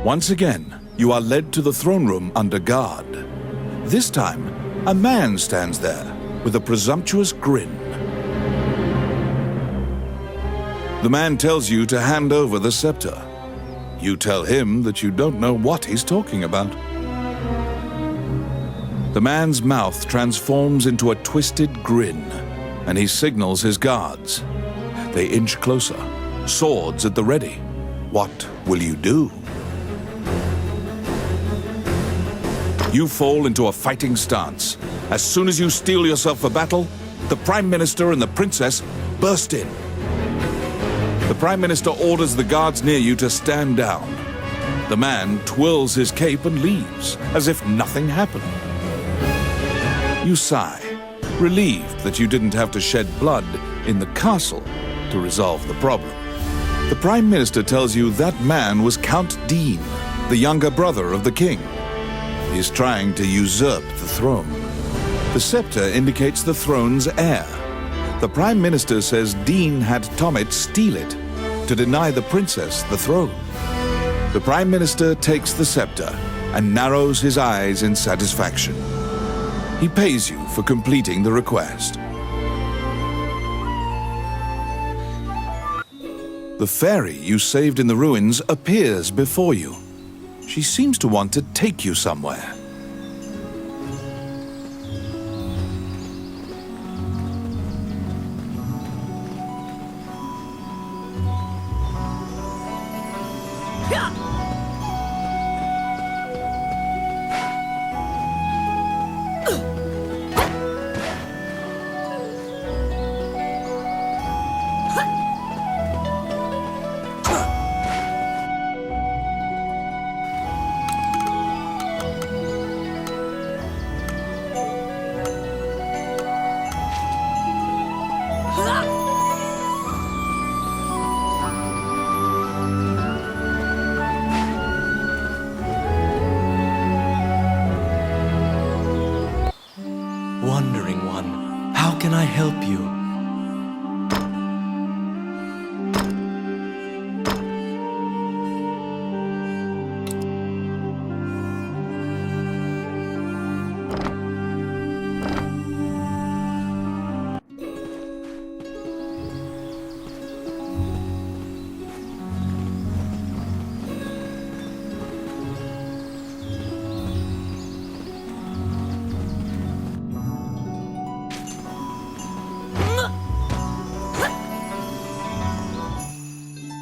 Once again, you are led to the throne room under guard. This time, a man stands there with a presumptuous grin. The man tells you to hand over the scepter. You tell him that you don't know what he's talking about. The man's mouth transforms into a twisted grin, and he signals his guards. They inch closer, swords at the ready. What will you do? You fall into a fighting stance. As soon as you steel yourself for battle, the Prime Minister and the Princess burst in. The Prime Minister orders the guards near you to stand down. The man twirls his cape and leaves, as if nothing happened. You sigh, relieved that you didn't have to shed blood in the castle to resolve the problem. The Prime Minister tells you that man was Count Dean, the younger brother of the king. He's trying to usurp the throne. The scepter indicates the throne's heir. The Prime Minister says Dean had Tommet steal it to deny the princess the throne. The Prime Minister takes the scepter and narrows his eyes in satisfaction. He pays you for completing the request. The fairy you saved in the ruins appears before you. She seems to want to take you somewhere. Wandering One, how can I help you?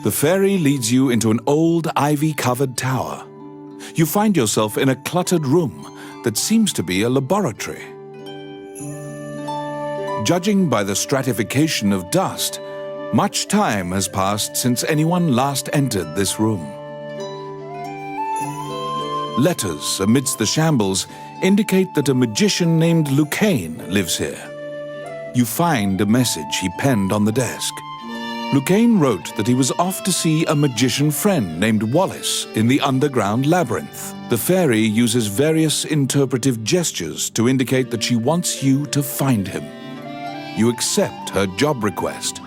The fairy leads you into an old ivy-covered tower. You find yourself in a cluttered room that seems to be a laboratory. Judging by the stratification of dust, much time has passed since anyone last entered this room. Letters amidst the shambles indicate that a magician named Lucane lives here. You find a message he penned on the desk. Lucane wrote that he was off to see a magician friend named Wallace in the underground labyrinth. The fairy uses various interpretive gestures to indicate that she wants you to find him. You accept her job request.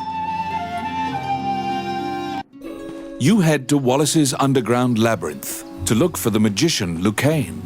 You head to Wallace's underground labyrinth to look for the magician Lucane.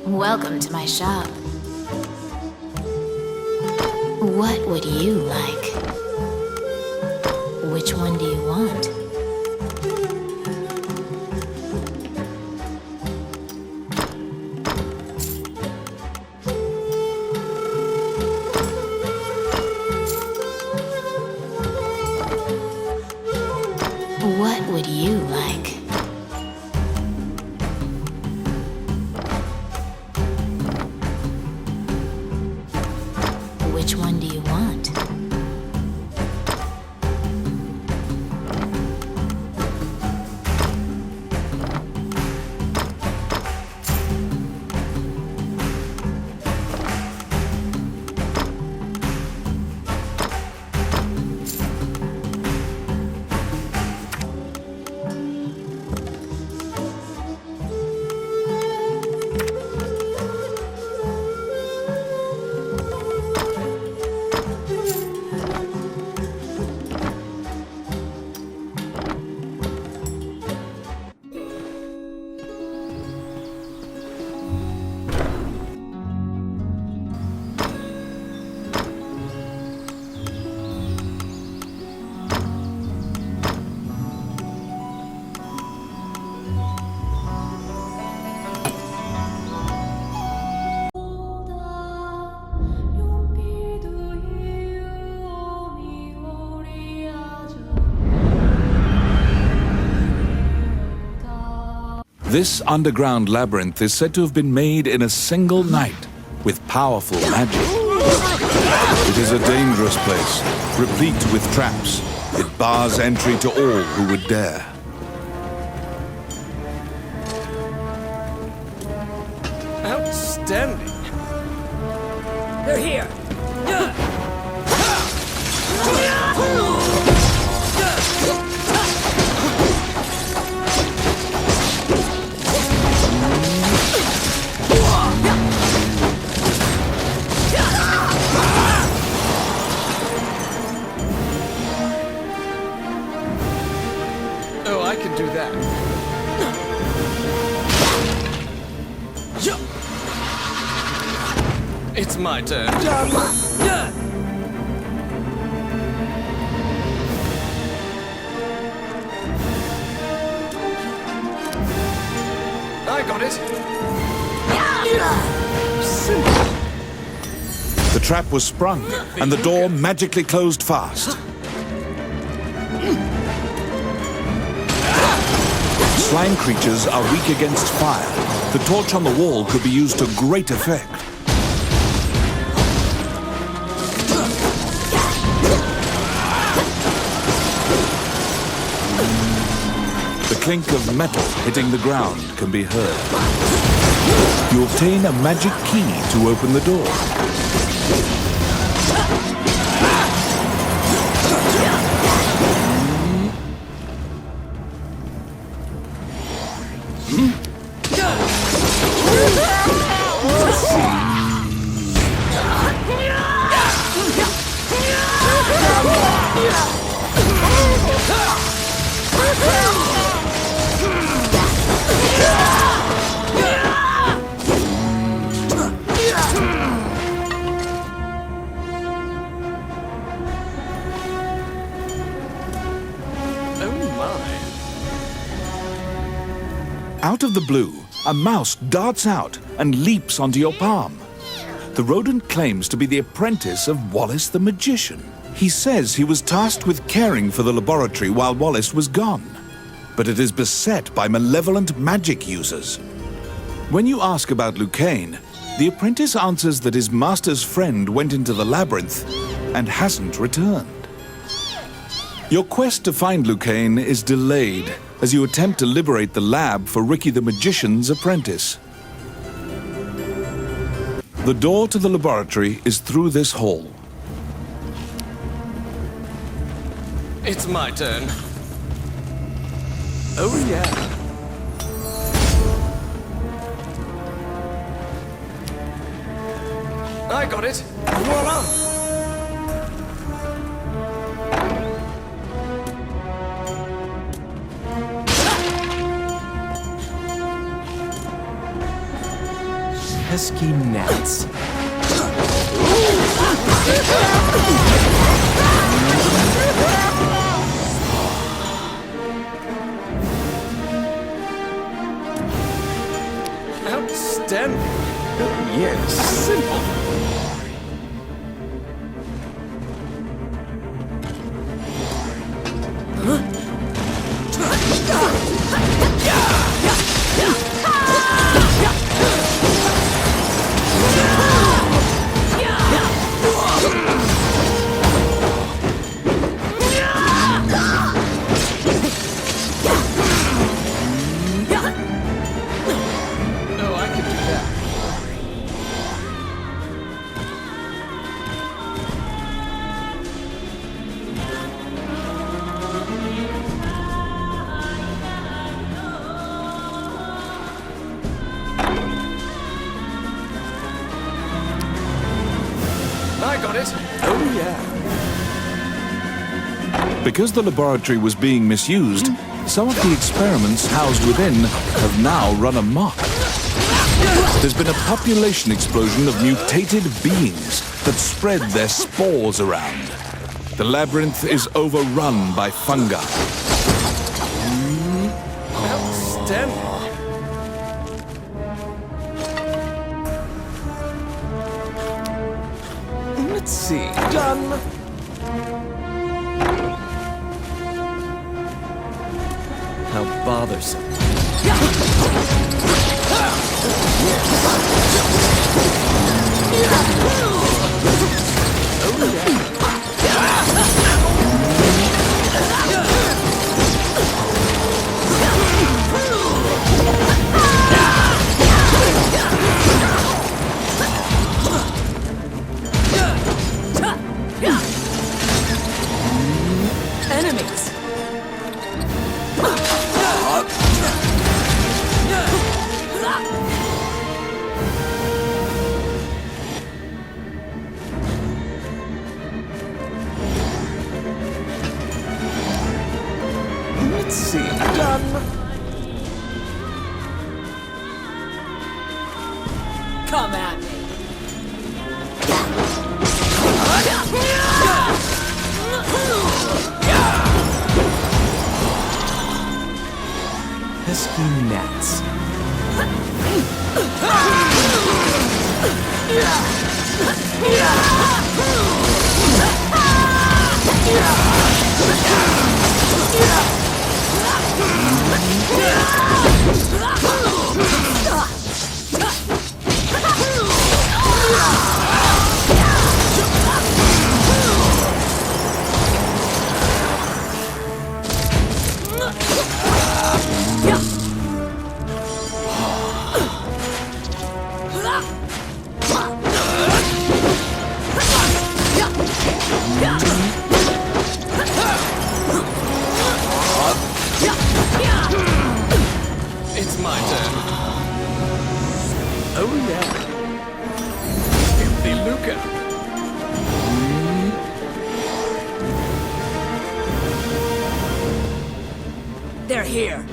Welcome to my shop. What would you like? Which one do you want? What would you like? Which one do you want? This underground labyrinth is said to have been made in a single night with powerful magic. It is a dangerous place, replete with traps. It bars entry to all who would dare. Outstanding. They're here! Oh, I can do that. It's my turn. I got it. The trap was sprung, and the door magically closed fast. Slime creatures are weak against fire. The torch on the wall could be used to great effect. The clink of metal hitting the ground can be heard. You obtain a magic key to open the door. Out of the blue, a mouse darts out and leaps onto your palm. The rodent claims to be the apprentice of Wallace the magician. He says he was tasked with caring for the laboratory while Wallace was gone, but it is beset by malevolent magic users. When you ask about Lucane, the apprentice answers that his master's friend went into the labyrinth and hasn't returned. Your quest to find Lucane is delayed as you attempt to liberate the lab for Ricky the Magician's apprentice. The door to the laboratory is through this hall. It's my turn. Oh, yeah. I got it. Voila! Pesky gnats. Outstanding. Oh, yes. Simple. I got it. Oh, yeah. Because the laboratory was being misused, some of the experiments housed within have now run amok. There's been a population explosion of mutated beings that spread their spores around. The labyrinth is overrun by fungi. Outstanding. Let's see. Done. How bothersome. Enemies! Let's see. Done. Come at me! Pesky gnats. It's my turn. Oh yeah. Filthy lucre. They're here!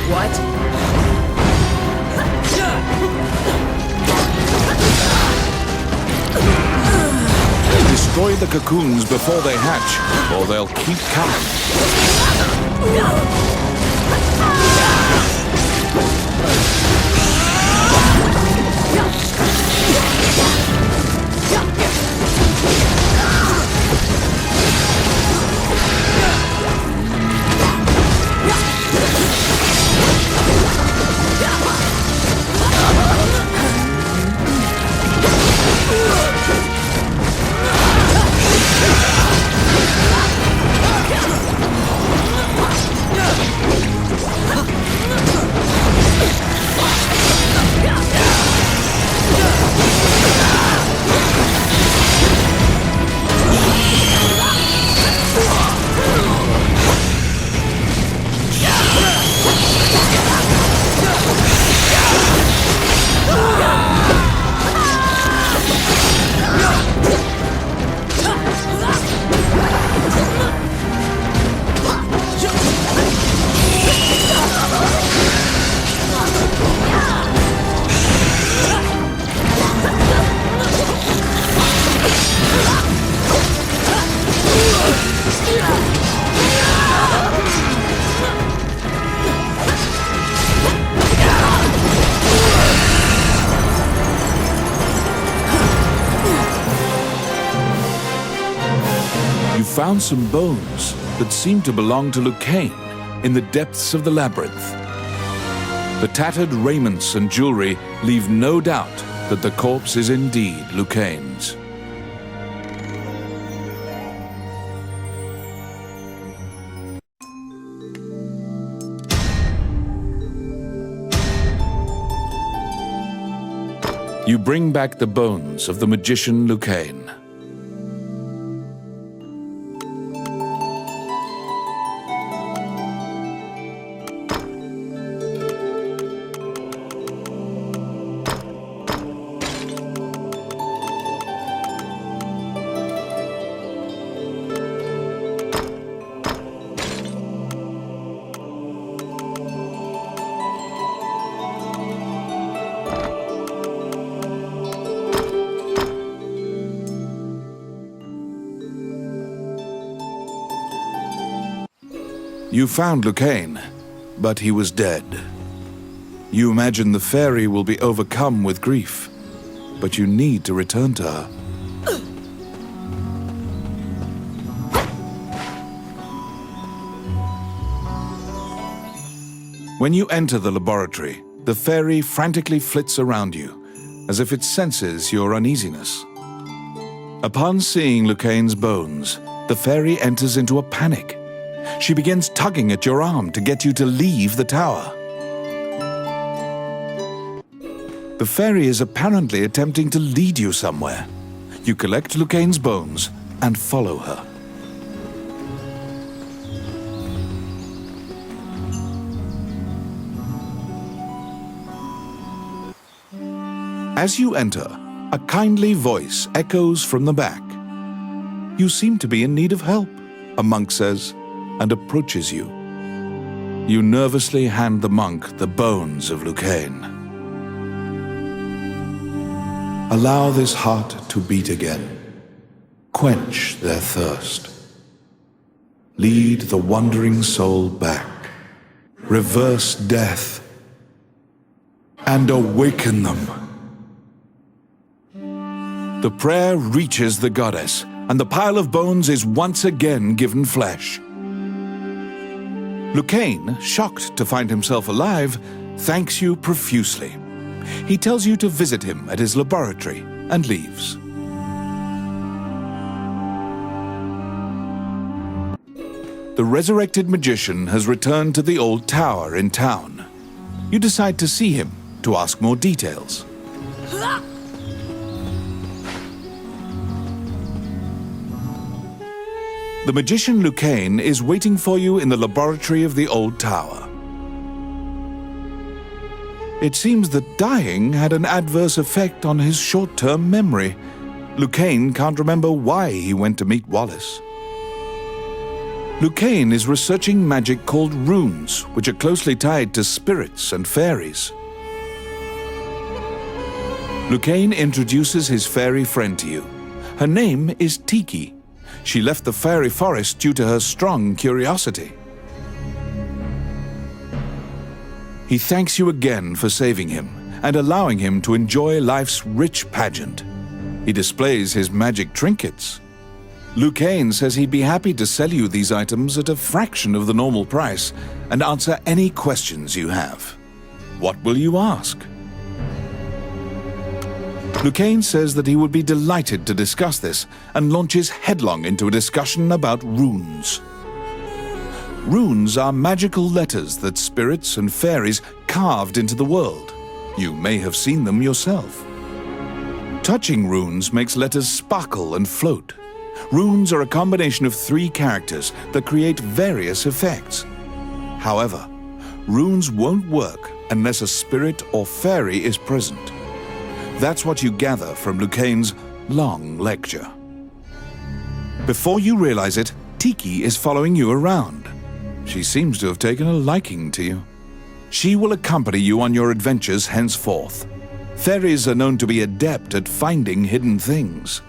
What? Destroy the cocoons before they hatch, or they'll keep coming. Found some bones that seem to belong to Lucane in the depths of the labyrinth. The tattered raiments and jewelry leave no doubt that the corpse is indeed Lucane's. You bring back the bones of the magician Lucane. You found Lucane, but he was dead. You imagine the fairy will be overcome with grief, but you need to return to her. When you enter the laboratory, the fairy frantically flits around you, as if it senses your uneasiness. Upon seeing Lucane's bones, the fairy enters into a panic. She begins tugging at your arm to get you to leave the tower. The fairy is apparently attempting to lead you somewhere. You collect Lucane's bones and follow her. As you enter, a kindly voice echoes from the back. You seem to be in need of help, a monk says, and approaches you. You nervously hand the monk the bones of Lucane. Allow this heart to beat again. Quench their thirst. Lead the wandering soul back. Reverse death. And awaken them. The prayer reaches the goddess, and the pile of bones is once again given flesh. Lucane, shocked to find himself alive, thanks you profusely. He tells you to visit him at his laboratory and leaves. The resurrected magician has returned to the old tower in town. You decide to see him to ask more details. The magician Lucane is waiting for you in the laboratory of the old tower. It seems that dying had an adverse effect on his short-term memory. Lucane can't remember why he went to meet Wallace. Lucane is researching magic called runes, which are closely tied to spirits and fairies. Lucane introduces his fairy friend to you. Her name is Tiki. She left the fairy forest due to her strong curiosity. He thanks you again for saving him and allowing him to enjoy life's rich pageant. He displays his magic trinkets. Lucane says he'd be happy to sell you these items at a fraction of the normal price and answer any questions you have. What will you ask? Lucane says that he would be delighted to discuss this and launches headlong into a discussion about runes. Runes are magical letters that spirits and fairies carved into the world. You may have seen them yourself. Touching runes makes letters sparkle and float. Runes are a combination of 3 characters that create various effects. However, runes won't work unless a spirit or fairy is present. That's what you gather from Lucane's long lecture. Before you realize it, Tiki is following you around. She seems to have taken a liking to you. She will accompany you on your adventures henceforth. Fairies are known to be adept at finding hidden things.